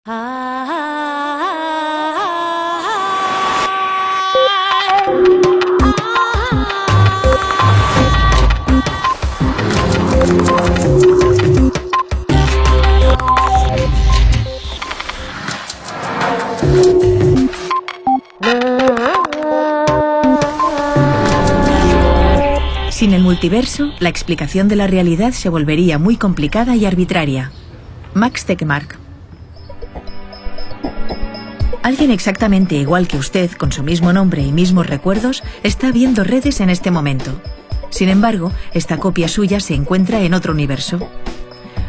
Sin el multiverso, la explicación de la realidad se volvería muy complicada y arbitraria. Max Tegmark. Alguien exactamente igual que usted, con su mismo nombre y mismos recuerdos, está viendo redes en este momento. Sin embargo, esta copia suya se encuentra en otro universo.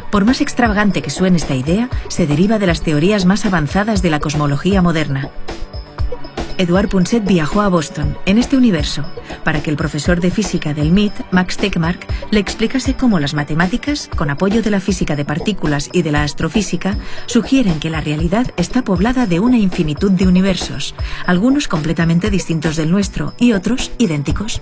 Por más extravagante que suene esta idea, se deriva de las teorías más avanzadas de la cosmología moderna. Edouard Punset viajó a Boston, en este universo, para que el profesor de física del MIT, Max Tegmark, le explicase cómo las matemáticas, con apoyo de la física de partículas y de la astrofísica, sugieren que la realidad está poblada de una infinitud de universos, algunos completamente distintos del nuestro y otros idénticos.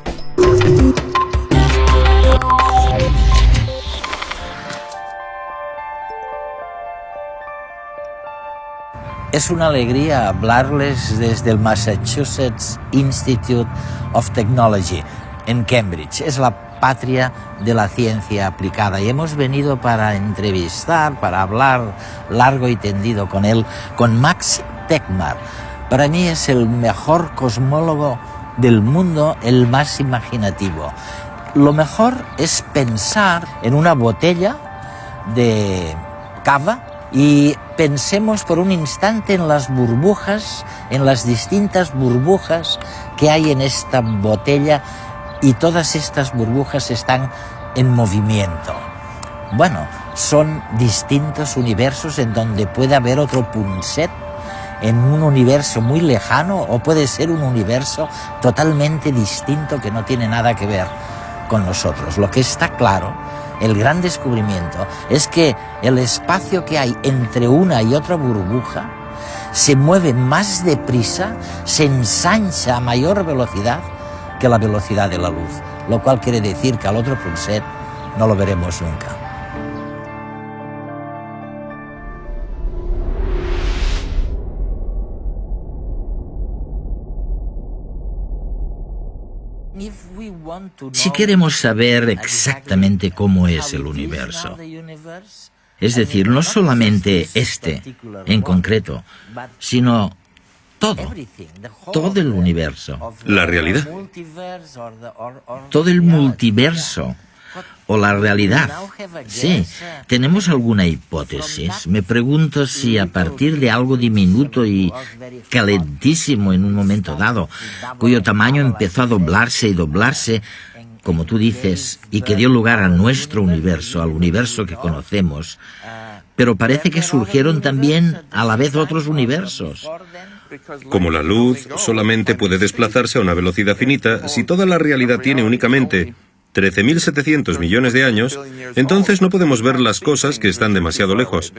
Es una alegría hablarles desde el Massachusetts Institute of Technology en Cambridge. Es la patria de la ciencia aplicada y hemos venido para entrevistar, para hablar largo y tendido con él, con Max Tegmark. Para mí es el mejor cosmólogo del mundo, el más imaginativo. Lo mejor es pensar en una botella de cava y pensemos por un instante en las burbujas, en las distintas burbujas que hay en esta botella, y todas estas burbujas están en movimiento. Bueno, son distintos universos en donde puede haber otro Punset en un universo muy lejano, o puede ser un universo totalmente distinto que no tiene nada que ver con nosotros. Lo que está claro, el gran descubrimiento, es que el espacio que hay entre una y otra burbuja se mueve más deprisa, se ensancha a mayor velocidad que la velocidad de la luz, lo cual quiere decir que al otro Punset no lo veremos nunca. Si queremos saber exactamente cómo es el universo, es decir, no solamente este en concreto, sino todo el universo, La realidad. todo el multiverso o la realidad. Sí, ¿tenemos alguna hipótesis? Me pregunto si a partir de algo diminuto y calentísimo en un momento dado, cuyo tamaño empezó a doblarse y doblarse, como tú dices, y que dio lugar a nuestro universo, al universo que conocemos, pero parece que surgieron también a la vez otros universos. Como la luz solamente puede desplazarse a una velocidad finita, si toda la realidad tiene únicamente 13.700 millones de años, entonces no podemos ver las cosas que están demasiado lejos,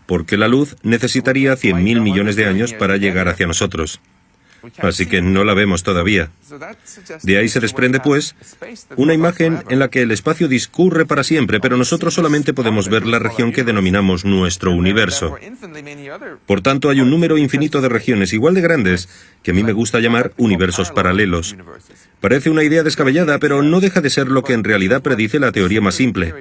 porque la luz necesitaría 100.000 millones de años para llegar hacia nosotros. Así que no la vemos todavía. De ahí se desprende, pues, una imagen en la que el espacio discurre para siempre, pero nosotros solamente podemos ver la región que denominamos nuestro universo. Por tanto, hay un número infinito de regiones igual de grandes, que a mí me gusta llamar universos paralelos. Parece una idea descabellada, pero no deja de ser lo que en realidad predice la teoría más simple.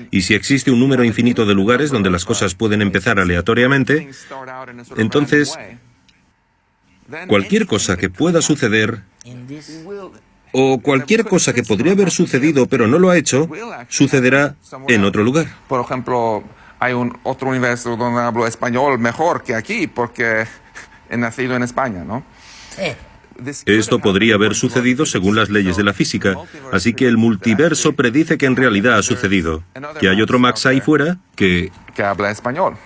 Y si existe un número infinito de lugares donde las cosas pueden empezar aleatoriamente, entonces cualquier cosa que pueda suceder, o cualquier cosa que podría haber sucedido pero no lo ha hecho, sucederá en otro lugar. Por ejemplo, hay otro universo donde hablo español mejor que aquí porque he nacido en España, ¿no? Esto podría haber sucedido según las leyes de la física, así que el multiverso predice que en realidad ha sucedido, que hay otro Max ahí fuera que habla español.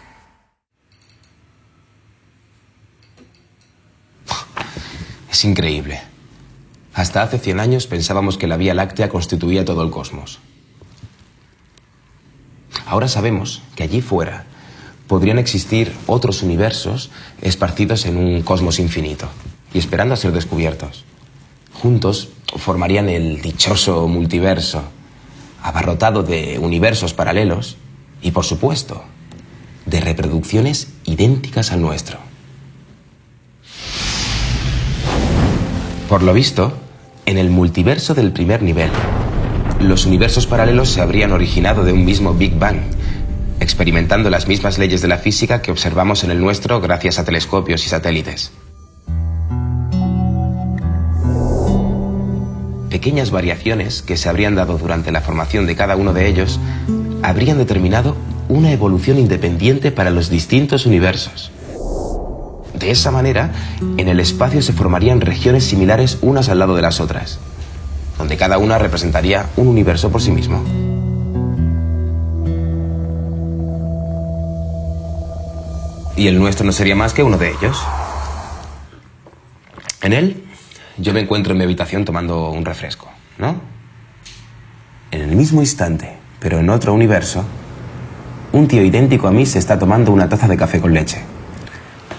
Es increíble. Hasta hace 100 años pensábamos que la Vía Láctea constituía todo el cosmos. Ahora sabemos que allí fuera podrían existir otros universos esparcidos en un cosmos infinito y esperando a ser descubiertos. Juntos formarían el dichoso multiverso, abarrotado de universos paralelos y, por supuesto, de reproducciones idénticas al nuestro. Por lo visto, en el multiverso del primer nivel, los universos paralelos se habrían originado de un mismo Big Bang, experimentando las mismas leyes de la física que observamos en el nuestro gracias a telescopios y satélites. Pequeñas variaciones que se habrían dado durante la formación de cada uno de ellos habrían determinado una evolución independiente para los distintos universos. De esa manera, en el espacio se formarían regiones similares unas al lado de las otras, donde cada una representaría un universo por sí mismo. Y el nuestro no sería más que uno de ellos. En él, yo me encuentro en mi habitación tomando un refresco, ¿no? En el mismo instante, pero en otro universo, un tío idéntico a mí se está tomando una taza de café con leche.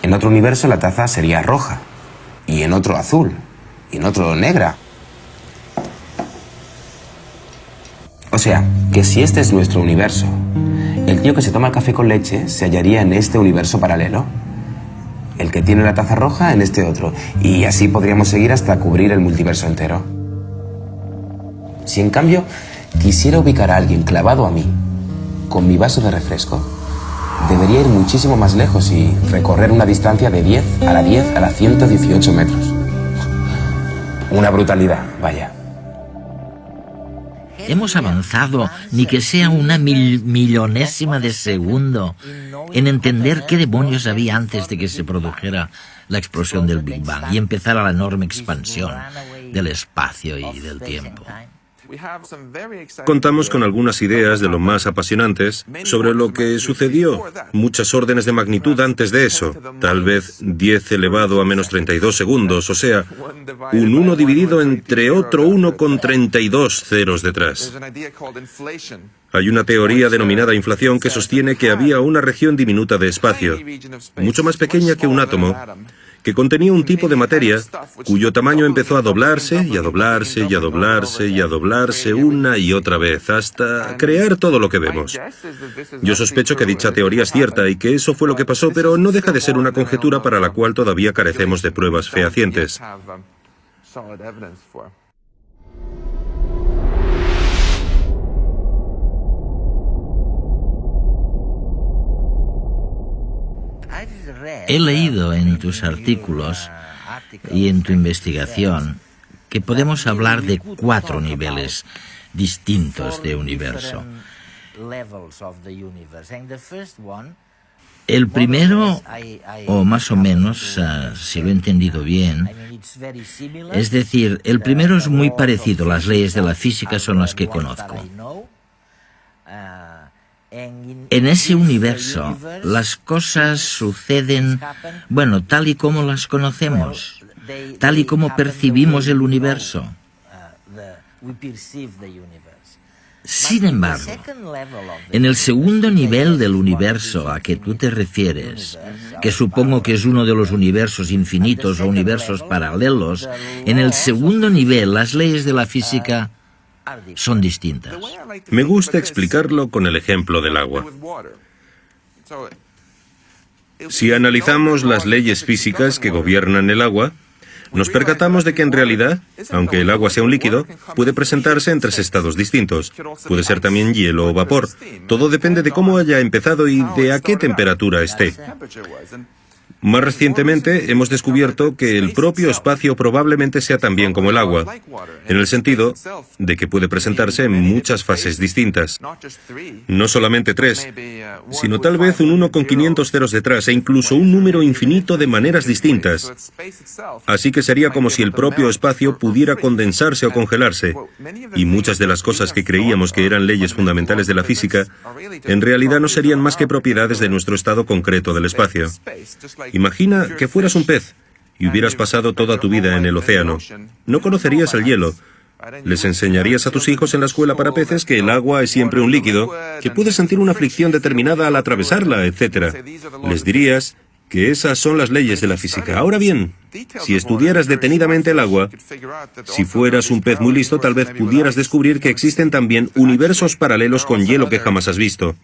En otro universo la taza sería roja, y en otro azul, y en otro negra. O sea, que si este es nuestro universo, el tío que se toma el café con leche se hallaría en este universo paralelo. El que tiene la taza roja en este otro. Y así podríamos seguir hasta cubrir el multiverso entero. Si en cambio quisiera ubicar a alguien clavado a mí, con mi vaso de refresco, debería ir muchísimo más lejos y recorrer una distancia de 10 a la 118 metros. Una brutalidad, vaya. Hemos avanzado, ni que sea una millonésima de segundo, en entender qué demonios había antes de que se produjera la explosión del Big Bang y empezara la enorme expansión del espacio y del tiempo. Contamos con algunas ideas de lo más apasionantes sobre lo que sucedió muchas órdenes de magnitud antes de eso, tal vez 10 elevado a menos 32 segundos, o sea, un 1 dividido entre otro 1 con 32 ceros detrás. Hay una teoría denominada inflación que sostiene que había una región diminuta de espacio, mucho más pequeña que un átomo, que contenía un tipo de materia cuyo tamaño empezó a doblarse y a doblarse y a doblarse y a doblarse una y otra vez, hasta crear todo lo que vemos. Yo sospecho que dicha teoría es cierta y que eso fue lo que pasó, pero no deja de ser una conjetura para la cual todavía carecemos de pruebas fehacientes. He leído en tus artículos y en tu investigación que podemos hablar de 4 niveles distintos de universo. El primero, o más o menos, si lo he entendido bien, es decir, el primero es muy parecido, las leyes de la física son las que conozco. En ese universo, las cosas suceden, bueno, tal y como las conocemos, tal y como percibimos el universo. Sin embargo, en el segundo nivel del universo a que tú te refieres, que supongo que es uno de los universos infinitos o universos paralelos, en el segundo nivel las leyes de la física son distintas. Me gusta explicarlo con el ejemplo del agua. Si analizamos las leyes físicas que gobiernan el agua, nos percatamos de que en realidad, aunque el agua sea un líquido, puede presentarse en 3 estados distintos. Puede ser también hielo o vapor. Todo depende de cómo haya empezado y de a qué temperatura esté. Más recientemente hemos descubierto que el propio espacio probablemente sea también como el agua, en el sentido de que puede presentarse en muchas fases distintas. No solamente 3, sino tal vez un 1 con 500 ceros detrás e incluso un número infinito de maneras distintas. Así que sería como si el propio espacio pudiera condensarse o congelarse, y muchas de las cosas que creíamos que eran leyes fundamentales de la física, en realidad no serían más que propiedades de nuestro estado concreto del espacio. Imagina que fueras un pez y hubieras pasado toda tu vida en el océano. No conocerías el hielo. Les enseñarías a tus hijos en la escuela para peces que el agua es siempre un líquido, que puedes sentir una fricción determinada al atravesarla, etc. Les dirías que esas son las leyes de la física. Ahora bien, si estudiaras detenidamente el agua, si fueras un pez muy listo, tal vez pudieras descubrir que existen también universos paralelos con hielo que jamás has visto.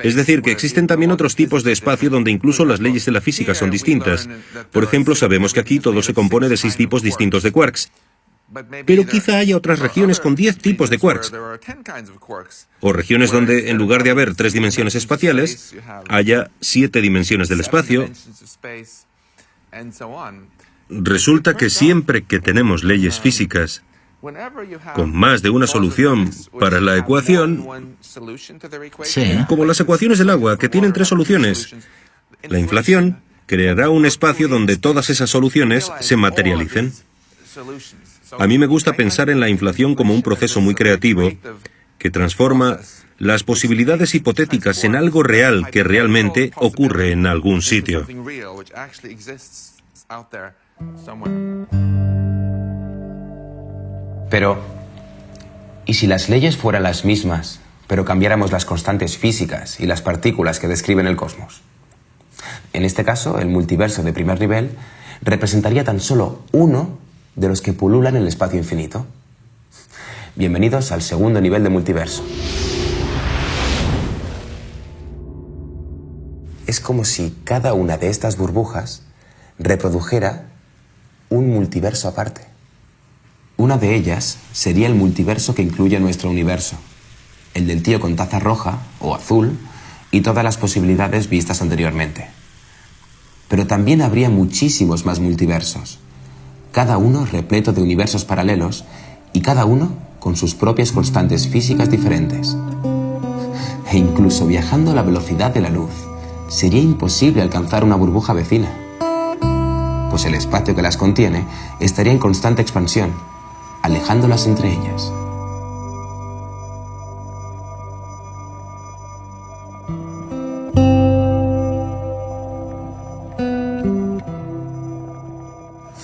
Es decir, que existen también otros tipos de espacio donde incluso las leyes de la física son distintas. Por ejemplo, sabemos que aquí todo se compone de 6 tipos distintos de quarks. Pero quizá haya otras regiones con 10 tipos de quarks. O regiones donde, en lugar de haber 3 dimensiones espaciales, haya 7 dimensiones del espacio. Resulta que siempre que tenemos leyes físicas con más de una solución para la ecuación, como las ecuaciones del agua, que tienen 3 soluciones, la inflación creará un espacio donde todas esas soluciones se materialicen. A mí me gusta pensar en la inflación como un proceso muy creativo que transforma las posibilidades hipotéticas en algo real que realmente ocurre en algún sitio. Pero, ¿y si las leyes fueran las mismas, pero cambiáramos las constantes físicas y las partículas que describen el cosmos? En este caso, el multiverso de primer nivel representaría tan solo uno de los que pululan el espacio infinito. Bienvenidos al segundo nivel de multiverso. Es como si cada una de estas burbujas reprodujera un multiverso aparte. Una de ellas sería el multiverso que incluye nuestro universo, el del tío con taza roja o azul y todas las posibilidades vistas anteriormente. Pero también habría muchísimos más multiversos, cada uno repleto de universos paralelos y cada uno con sus propias constantes físicas diferentes. E incluso viajando a la velocidad de la luz, sería imposible alcanzar una burbuja vecina, pues el espacio que las contiene estaría en constante expansión, alejándolas entre ellas.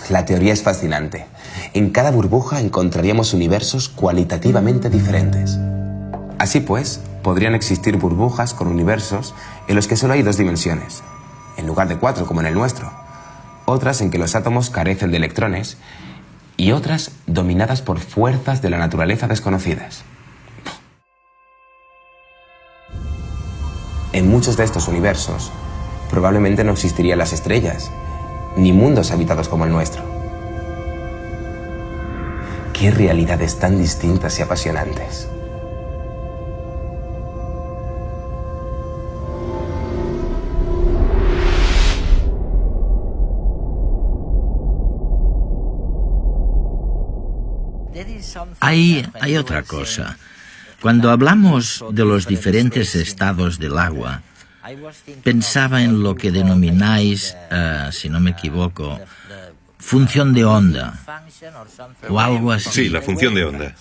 La teoría es fascinante. En cada burbuja encontraríamos universos cualitativamente diferentes. Así pues, podrían existir burbujas con universos en los que solo hay 2 dimensiones, en lugar de 4 como en el nuestro. Otras en que los átomos carecen de electrones y otras dominadas por fuerzas de la naturaleza desconocidas. En muchos de estos universos, probablemente no existirían las estrellas, ni mundos habitados como el nuestro. ¡Qué realidades tan distintas y apasionantes! Hay otra cosa. Cuando hablamos de los diferentes estados del agua, pensaba en lo que denomináis, si no me equivoco, función de onda, o algo así. Sí, la función de onda.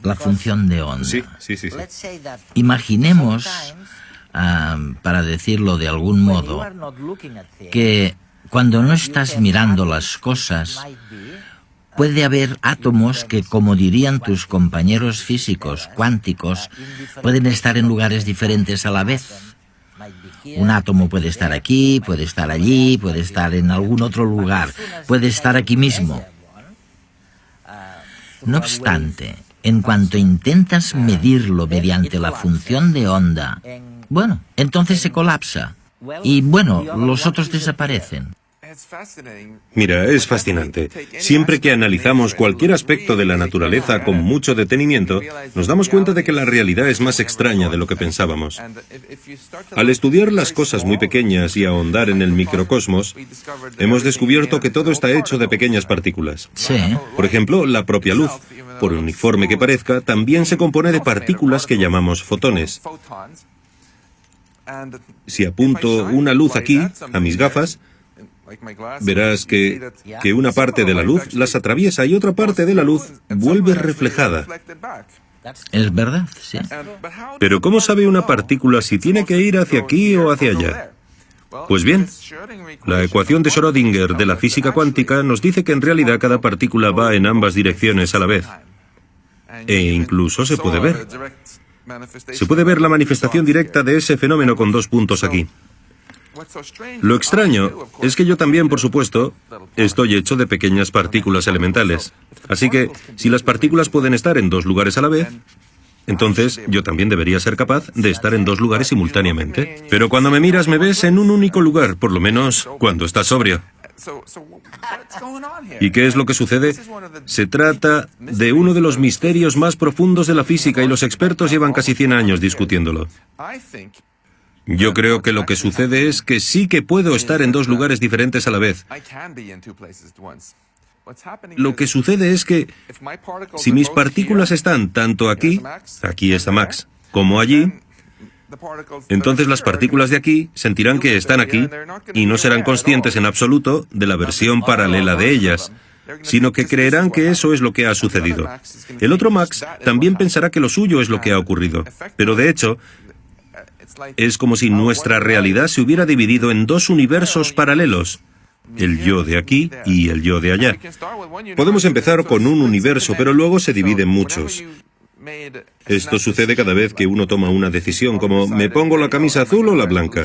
La función de onda. Sí. Imaginemos, para decirlo de algún modo, que cuando no estás mirando las cosas, puede haber átomos que, como dirían tus compañeros físicos cuánticos, pueden estar en lugares diferentes a la vez. Un átomo puede estar aquí, puede estar allí, puede estar en algún otro lugar, puede estar aquí mismo. No obstante, en cuanto intentas medirlo mediante la función de onda, bueno, entonces se colapsa. Y bueno, los otros desaparecen. Mira, es fascinante. Siempre que analizamos cualquier aspecto de la naturaleza con mucho detenimiento, nos damos cuenta de que la realidad es más extraña de lo que pensábamos. Al estudiar las cosas muy pequeñas y ahondar en el microcosmos, hemos descubierto que todo está hecho de pequeñas partículas. Sí. Por ejemplo, la propia luz, por uniforme que parezca, también se compone de partículas que llamamos fotones. Si apunto una luz aquí, a mis gafas, verás que una parte de la luz las atraviesa y otra parte de la luz vuelve reflejada. Es verdad, sí. Pero ¿cómo sabe una partícula si tiene que ir hacia aquí o hacia allá? Pues bien, la ecuación de Schrödinger de la física cuántica nos dice que en realidad cada partícula va en ambas direcciones a la vez. E incluso se puede ver. Se puede ver la manifestación directa de ese fenómeno con 2 puntos aquí. Lo extraño es que yo también, por supuesto, estoy hecho de pequeñas partículas elementales. Así que, si las partículas pueden estar en dos lugares a la vez, entonces yo también debería ser capaz de estar en dos lugares simultáneamente. Pero cuando me miras me ves en un único lugar, por lo menos cuando estás sobrio. ¿Y qué es lo que sucede? Se trata de uno de los misterios más profundos de la física y los expertos llevan casi 100 años discutiéndolo. Yo creo que lo que sucede es que sí que puedo estar en dos lugares diferentes a la vez. Lo que sucede es que si mis partículas están tanto aquí está Max, como allí, entonces las partículas de aquí sentirán que están aquí y no serán conscientes en absoluto de la versión paralela de ellas, sino que creerán que eso es lo que ha sucedido. El otro Max también pensará que lo suyo es lo que ha ocurrido, pero de hecho es como si nuestra realidad se hubiera dividido en dos universos paralelos, el yo de aquí y el yo de allá. Podemos empezar con un universo, pero luego se divide en muchos. Esto sucede cada vez que uno toma una decisión, como ¿me pongo la camisa azul o la blanca?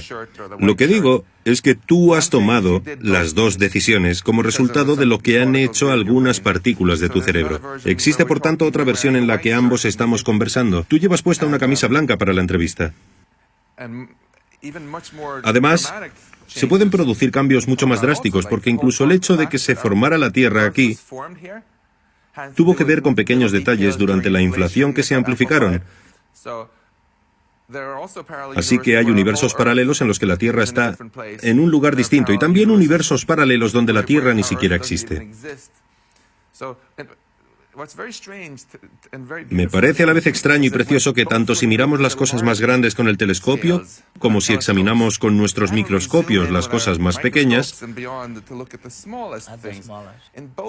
Lo que digo es que tú has tomado las dos decisiones como resultado de lo que han hecho algunas partículas de tu cerebro. Existe, por tanto, otra versión en la que ambos estamos conversando. Tú llevas puesta una camisa blanca para la entrevista. Además, se pueden producir cambios mucho más drásticos, porque incluso el hecho de que se formara la Tierra aquí tuvo que ver con pequeños detalles durante la inflación que se amplificaron. Así que hay universos paralelos en los que la Tierra está en un lugar distinto y también universos paralelos donde la Tierra ni siquiera existe. Me parece a la vez extraño y precioso que tanto si miramos las cosas más grandes con el telescopio, como si examinamos con nuestros microscopios las cosas más pequeñas,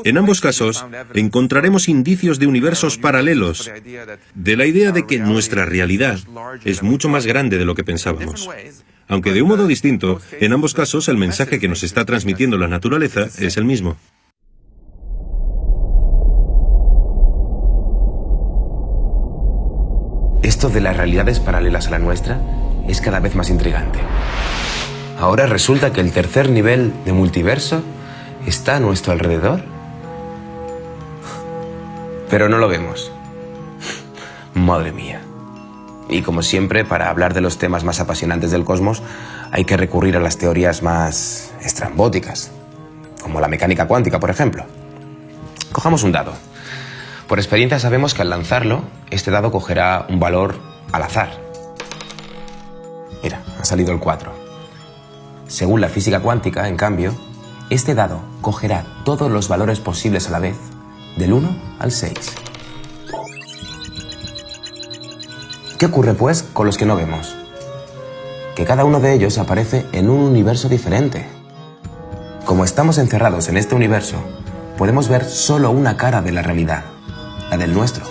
en ambos casos encontraremos indicios de universos paralelos, de la idea de que nuestra realidad es mucho más grande de lo que pensábamos. Aunque de un modo distinto, en ambos casos el mensaje que nos está transmitiendo la naturaleza es el mismo. Esto de las realidades paralelas a la nuestra es cada vez más intrigante. Ahora resulta que el tercer nivel de multiverso está a nuestro alrededor. Pero no lo vemos. Madre mía. Y como siempre, para hablar de los temas más apasionantes del cosmos, hay que recurrir a las teorías más estrambóticas, como la mecánica cuántica, por ejemplo. Cojamos un dado. Por experiencia sabemos que al lanzarlo, este dado cogerá un valor al azar. Mira, ha salido el 4. Según la física cuántica, en cambio, este dado cogerá todos los valores posibles a la vez, del 1 al 6. ¿Qué ocurre, pues, con los que no vemos? Que cada uno de ellos aparece en un universo diferente. Como estamos encerrados en este universo, podemos ver solo una cara de la realidad, la del nuestro.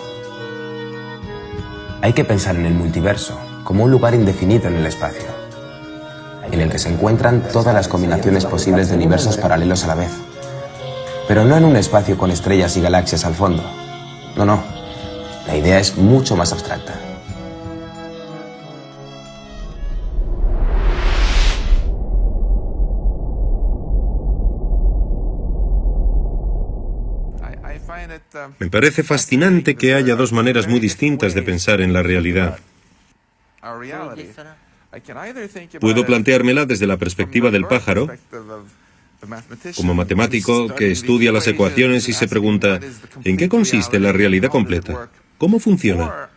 Hay que pensar en el multiverso como un lugar indefinido en el espacio, en el que se encuentran todas las combinaciones posibles de universos paralelos a la vez. Pero no en un espacio con estrellas y galaxias al fondo. No. La idea es mucho más abstracta. Me parece fascinante que haya dos maneras muy distintas de pensar en la realidad. Puedo planteármela desde la perspectiva del pájaro, como matemático que estudia las ecuaciones y se pregunta, ¿en qué consiste la realidad completa? ¿Cómo funciona?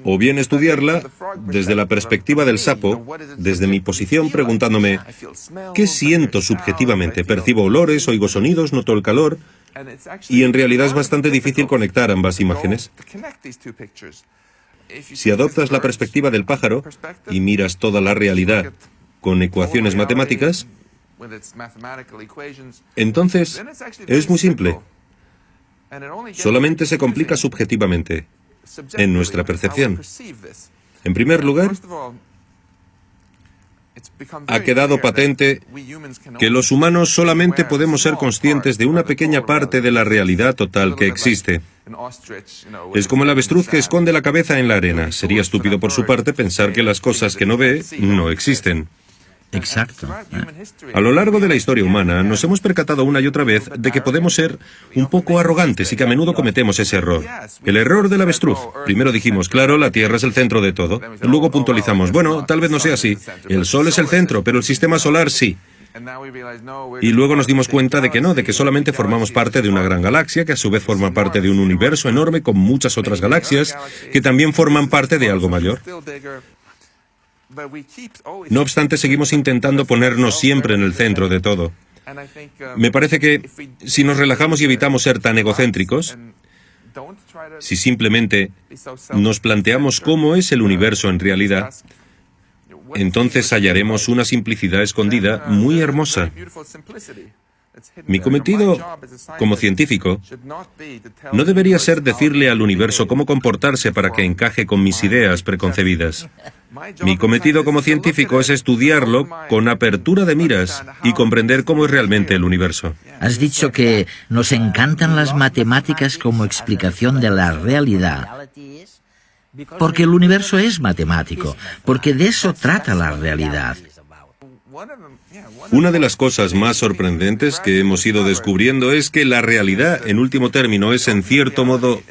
O bien estudiarla desde la perspectiva del sapo, desde mi posición preguntándome, ¿qué siento subjetivamente? ¿Percibo olores, oigo sonidos, noto el calor? Y en realidad es bastante difícil conectar ambas imágenes. Si adoptas la perspectiva del pájaro y miras toda la realidad con ecuaciones matemáticas, entonces es muy simple. Solamente se complica subjetivamente, en nuestra percepción. En primer lugar, ha quedado patente que los humanos solamente podemos ser conscientes de una pequeña parte de la realidad total que existe. Es como el avestruz que esconde la cabeza en la arena. Sería estúpido por su parte pensar que las cosas que no ve no existen. Exacto. A lo largo de la historia humana nos hemos percatado una y otra vez de que podemos ser un poco arrogantes y que a menudo cometemos ese error. El error del avestruz. Primero dijimos, claro, la Tierra es el centro de todo. Luego puntualizamos, bueno, tal vez no sea así. El Sol es el centro, pero el sistema solar sí. Y luego nos dimos cuenta de que no, de que solamente formamos parte de una gran galaxia, que a su vez forma parte de un universo enorme con muchas otras galaxias, que también forman parte de algo mayor. No obstante, seguimos intentando ponernos siempre en el centro de todo. Me parece que si nos relajamos y evitamos ser tan egocéntricos, si simplemente nos planteamos cómo es el universo en realidad, entonces hallaremos una simplicidad escondida muy hermosa. Mi cometido como científico no debería ser decirle al universo cómo comportarse para que encaje con mis ideas preconcebidas. Mi cometido como científico es estudiarlo con apertura de miras y comprender cómo es realmente el universo. Has dicho que nos encantan las matemáticas como explicación de la realidad. Porque el universo es matemático, porque de eso trata la realidad. Una de las cosas más sorprendentes que hemos ido descubriendo es que la realidad, en último término, es en cierto modo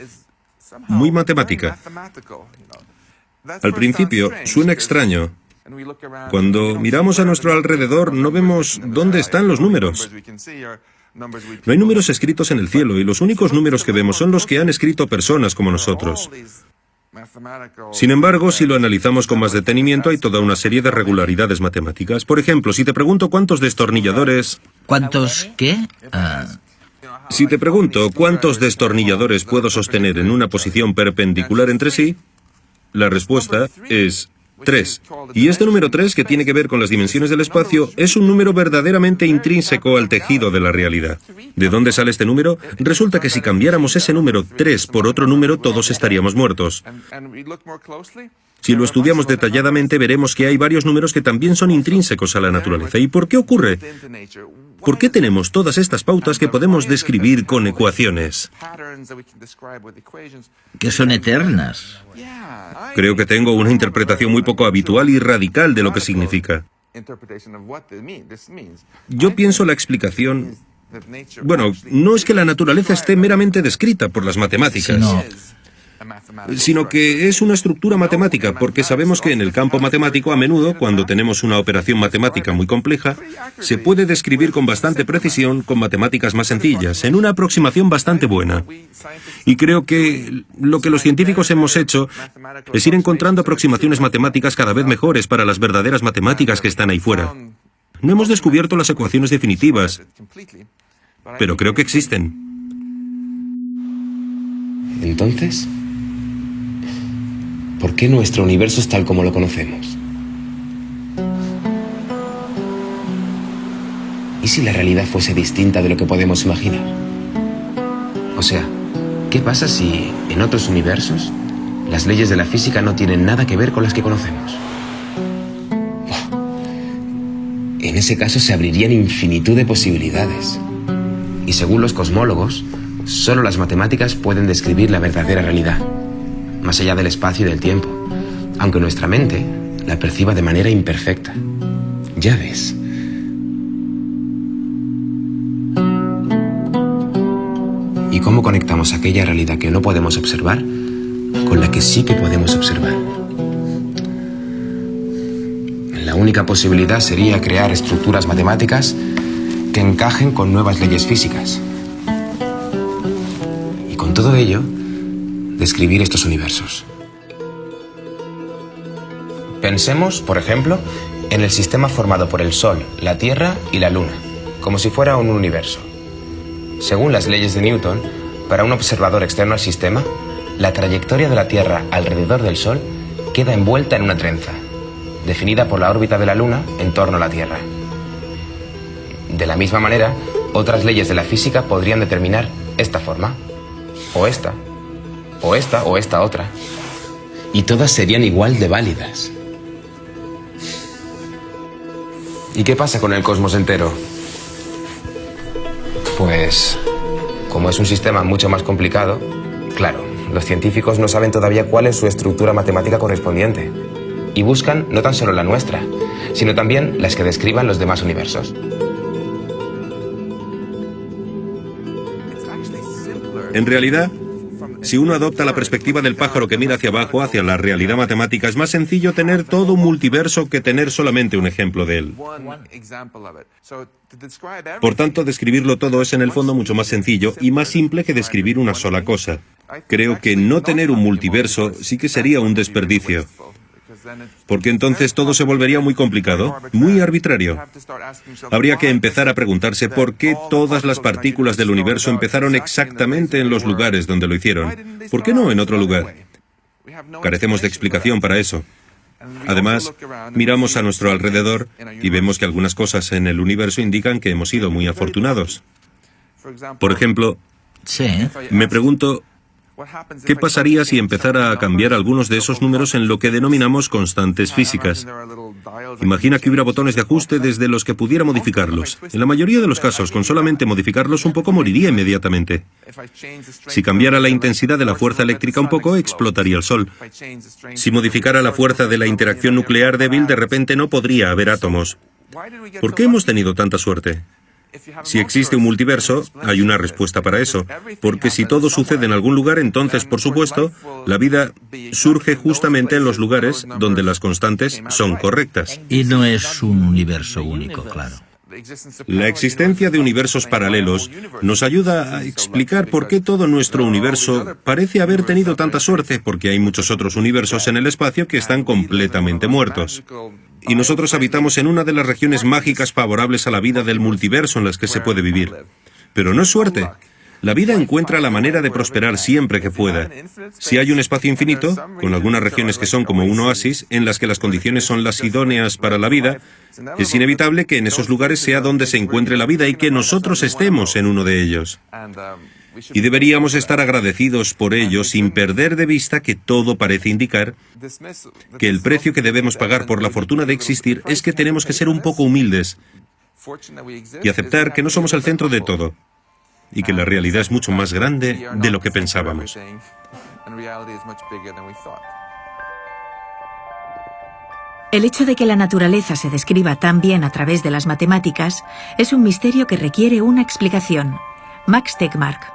muy matemática. Al principio suena extraño. Cuando miramos a nuestro alrededor no vemos dónde están los números. No hay números escritos en el cielo y los únicos números que vemos son los que han escrito personas como nosotros. Sin embargo, si lo analizamos con más detenimiento, hay toda una serie de regularidades matemáticas. Por ejemplo, si te pregunto cuántos destornilladores... ¿Cuántos qué? Si te pregunto cuántos destornilladores puedo sostener en una posición perpendicular entre sí, la respuesta es 3. Y este número 3, que tiene que ver con las dimensiones del espacio, es un número verdaderamente intrínseco al tejido de la realidad. ¿De dónde sale este número? Resulta que si cambiáramos ese número 3 por otro número, todos estaríamos muertos. Si lo estudiamos detalladamente, veremos que hay varios números que también son intrínsecos a la naturaleza. ¿Y por qué ocurre? ¿Por qué tenemos todas estas pautas que podemos describir con ecuaciones? Que son eternas. Creo que tengo una interpretación muy poco habitual y radical de lo que significa. Yo pienso la explicación... Bueno, no es que la naturaleza esté meramente descrita por las matemáticas, sino que es una estructura matemática, porque sabemos que en el campo matemático, a menudo, cuando tenemos una operación matemática muy compleja, se puede describir con bastante precisión con matemáticas más sencillas, en una aproximación bastante buena. Y creo que lo que los científicos hemos hecho es ir encontrando aproximaciones matemáticas cada vez mejores para las verdaderas matemáticas que están ahí fuera. No hemos descubierto las ecuaciones definitivas, pero creo que existen. Entonces, ¿por qué nuestro universo es tal como lo conocemos? ¿Y si la realidad fuese distinta de lo que podemos imaginar? O sea, ¿qué pasa si en otros universos las leyes de la física no tienen nada que ver con las que conocemos? En ese caso se abrirían infinitud de posibilidades. Y según los cosmólogos, solo las matemáticas pueden describir la verdadera realidad, más allá del espacio y del tiempo, aunque nuestra mente la perciba de manera imperfecta. Ya ves. ¿Y cómo conectamos aquella realidad que no podemos observar con la que sí que podemos observar? La única posibilidad sería crear estructuras matemáticas que encajen con nuevas leyes físicas. Y con todo ello, describir estos universos. Pensemos, por ejemplo, en el sistema formado por el Sol, la Tierra y la Luna, como si fuera un universo. Según las leyes de Newton, para un observador externo al sistema, la trayectoria de la Tierra alrededor del Sol queda envuelta en una trenza, definida por la órbita de la Luna en torno a la Tierra. De la misma manera, otras leyes de la física podrían determinar esta forma, o esta, o esta, o esta otra. Y todas serían igual de válidas. ¿Y qué pasa con el cosmos entero? Pues, como es un sistema mucho más complicado, claro, los científicos no saben todavía cuál es su estructura matemática correspondiente. Y buscan no tan solo la nuestra, sino también las que describan los demás universos. En realidad, si uno adopta la perspectiva del pájaro que mira hacia abajo, hacia la realidad matemática, es más sencillo tener todo un multiverso que tener solamente un ejemplo de él. Por tanto, describirlo todo es en el fondo mucho más sencillo y más simple que describir una sola cosa. Creo que no tener un multiverso sí que sería un desperdicio, porque entonces todo se volvería muy complicado, muy arbitrario. Habría que empezar a preguntarse por qué todas las partículas del universo empezaron exactamente en los lugares donde lo hicieron. ¿Por qué no en otro lugar? Carecemos de explicación para eso. Además, miramos a nuestro alrededor y vemos que algunas cosas en el universo indican que hemos sido muy afortunados. Por ejemplo, Sí. me pregunto, ¿qué pasaría si empezara a cambiar algunos de esos números en lo que denominamos constantes físicas? Imagina que hubiera botones de ajuste desde los que pudiera modificarlos. En la mayoría de los casos, con solamente modificarlos un poco, moriría inmediatamente. Si cambiara la intensidad de la fuerza eléctrica un poco, explotaría el Sol. Si modificara la fuerza de la interacción nuclear débil, de repente no podría haber átomos. ¿Por qué hemos tenido tanta suerte? Si existe un multiverso, hay una respuesta para eso, porque si todo sucede en algún lugar, entonces, por supuesto, la vida surge justamente en los lugares donde las constantes son correctas. Y no es un universo único, claro. La existencia de universos paralelos nos ayuda a explicar por qué todo nuestro universo parece haber tenido tanta suerte, porque hay muchos otros universos en el espacio que están completamente muertos. Y nosotros habitamos en una de las regiones mágicas favorables a la vida del multiverso en las que se puede vivir. Pero no es suerte. La vida encuentra la manera de prosperar siempre que pueda. Si hay un espacio infinito, con algunas regiones que son como un oasis, en las que las condiciones son las idóneas para la vida, es inevitable que en esos lugares sea donde se encuentre la vida y que nosotros estemos en uno de ellos. Y deberíamos estar agradecidos por ello sin perder de vista que todo parece indicar que el precio que debemos pagar por la fortuna de existir es que tenemos que ser un poco humildes y aceptar que no somos el centro de todo y que la realidad es mucho más grande de lo que pensábamos. El hecho de que la naturaleza se describa tan bien a través de las matemáticas es un misterio que requiere una explicación. Max Tegmark.